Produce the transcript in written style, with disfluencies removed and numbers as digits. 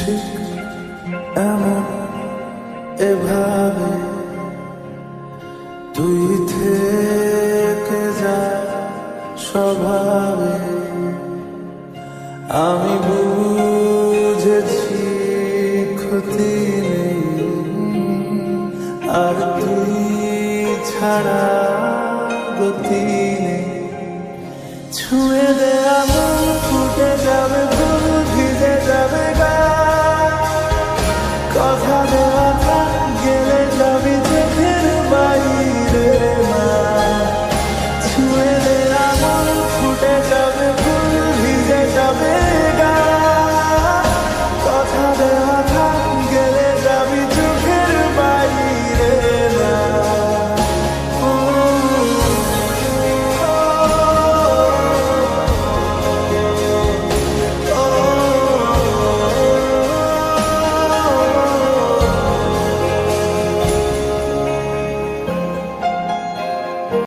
ঠিক এমন এভাবে তুই থেকে যা স্বভাবে। আমি বুঝেছি ক্ষতি নেই, আর তুই ছাড়া গতি নেই। ছুঁয়ে দে আগুন, ফুটে যাবে ভুল